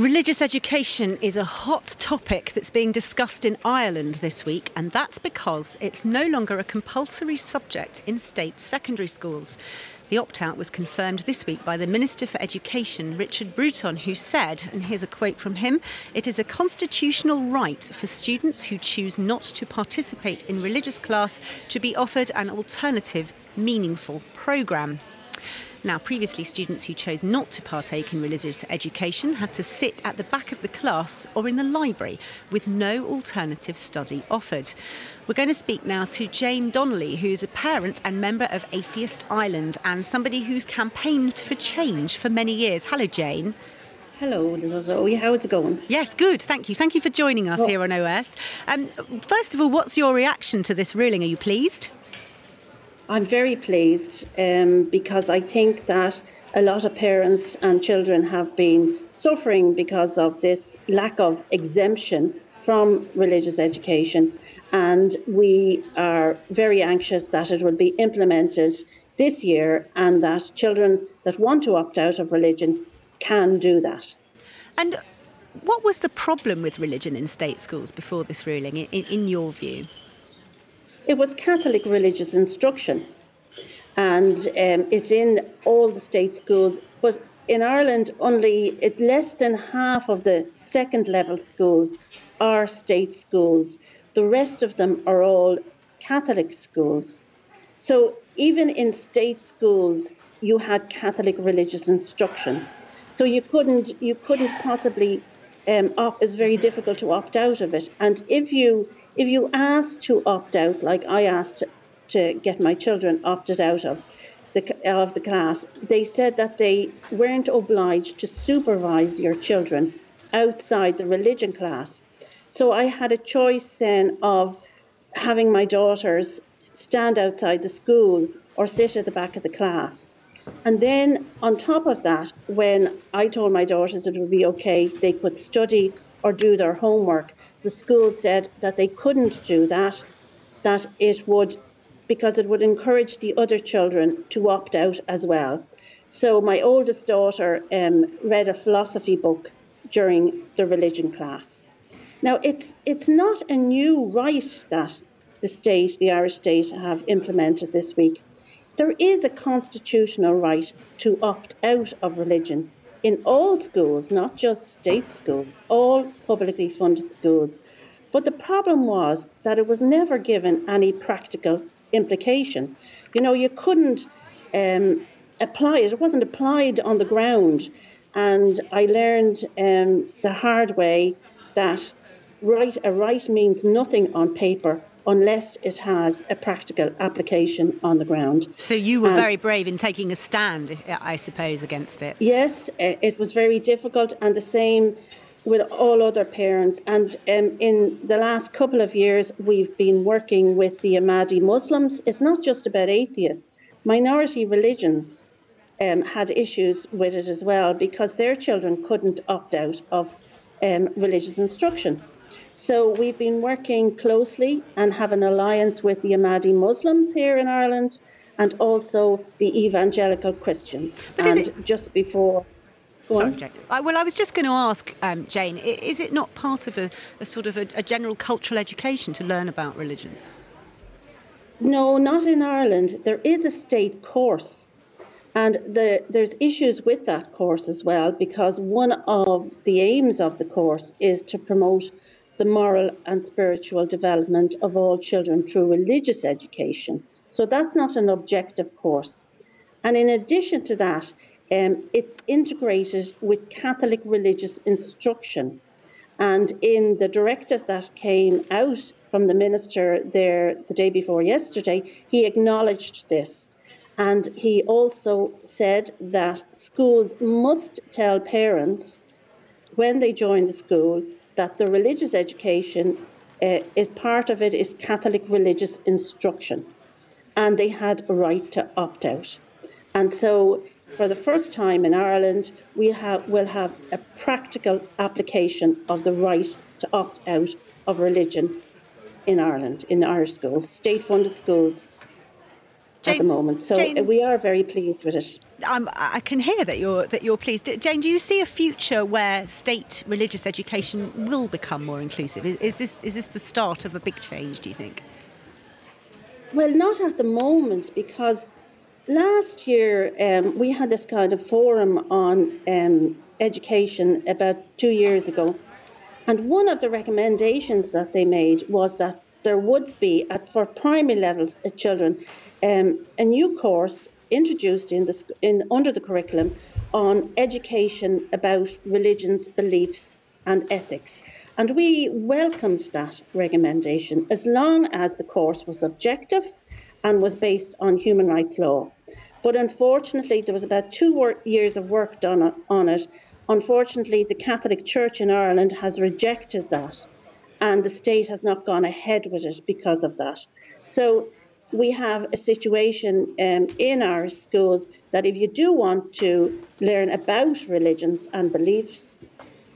Religious education is a hot topic that's being discussed in Ireland this week, and that's because it's no longer a compulsory subject in state secondary schools. The opt-out was confirmed this week by the Minister for Education, Richard Bruton, who said, and here's a quote from him, "It is a constitutional right for students who choose not to participate in religious class to be offered an alternative, meaningful programme." Now, previously, students who chose not to partake in religious education had to sit at the back of the class or in the library with no alternative study offered. We're going to speak now to Jane Donnelly, who's a parent and member of Atheist Ireland and somebody who's campaigned for change for many years. Hello, Jane. Hello, Zoe. How is it going? Yes, good. Thank you. Thank you for joining us here on OS. First of all, what's your reaction to this ruling? Are you pleased? I'm very pleased because I think that a lot of parents and children have been suffering because of this lack of exemption from religious education, and we are very anxious that it will be implemented this year and that children that want to opt out of religion can do that. And what was the problem with religion in state schools before this ruling, in your view? It was Catholic religious instruction, and it's in all the state schools. But in Ireland, it's less than half of the second level schools are state schools. The rest of them are all Catholic schools. So even in state schools, you had Catholic religious instruction. So you couldn't possibly it's very difficult to opt out of it. And if you asked to opt out, like I asked to get my children opted out of the class, they said that they weren't obliged to supervise your children outside the religion class. So I had a choice then of having my daughters stand outside the school or sit at the back of the class. And then on top of that, when I told my daughters it would be okay, they could study or do their homework, the school said that they couldn't do that, that it would, because it would encourage the other children to opt out as well. So my oldest daughter read a philosophy book during the religion class. Now, it's not a new right that the Irish state, have implemented this week. There is a constitutional right to opt out of religion in all schools, not just state schools, all publicly funded schools. But the problem was that it was never given any practical implication. You know, you couldn't apply it. It wasn't applied on the ground. And I learned the hard way that a right means nothing on paper unless it has a practical application on the ground. So you were very brave in taking a stand, I suppose, against it. Yes, it was very difficult, and the same with all other parents. And in the last couple of years, we've been working with the Ahmadi Muslims. It's not just about atheists. Minority religions had issues with it as well because their children couldn't opt out of religious instruction. So we've been working closely and have an alliance with the Ahmadi Muslims here in Ireland and also the evangelical Christians. But just before... Sorry, Jane. Well, I was just going to ask, Jane, is it not part of a sort of a general cultural education to learn about religion? No, not in Ireland. There is a state course. And there's issues with that course as well, because one of the aims of the course is to promote the moral and spiritual development of all children through religious education. So that's not an objective course. And in addition to that, it's integrated with Catholic religious instruction. And in the directive that came out from the minister there the day before yesterday, he acknowledged this. And he also said that schools must tell parents when they join the school that the religious education is part of it is Catholic religious instruction, and they had a right to opt out. And so, for the first time in Ireland, will have a practical application of the right to opt out of religion in Ireland, in Irish schools, state-funded schools. at the moment. So Jane, we are very pleased with it. I can hear that you're pleased. Jane, do you see a future where state religious education will become more inclusive? Is this the start of a big change, do you think? Well, not at the moment, because last year we had this kind of forum on education about 2 years ago, and one of the recommendations that they made was that there would be, for primary levels children, a new course introduced under the curriculum on education about religions, beliefs and ethics. And we welcomed that recommendation as long as the course was objective and was based on human rights law. But unfortunately, there was about 2 years of work done on it. Unfortunately, the Catholic Church in Ireland has rejected that, and the state has not gone ahead with it because of that. So we have a situation in our schools that if you do want to learn about religions and beliefs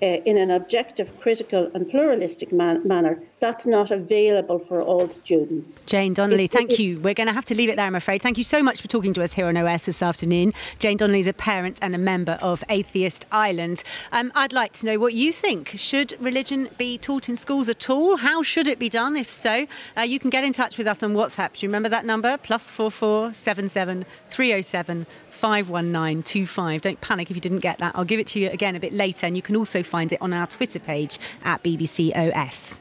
in an objective, critical and pluralistic manner, that's not available for all students. Jane Donnelly, thank you. We're going to have to leave it there, I'm afraid. Thank you so much for talking to us here on OS this afternoon. Jane Donnelly is a parent and a member of Atheist Ireland. I'd like to know what you think. Should religion be taught in schools at all? How should it be done? If so, you can get in touch with us on WhatsApp. Do you remember that number? +44 77 307 51925. Don't panic if you didn't get that. I'll give it to you again a bit later, and you can also find it on our Twitter page at BBC OS.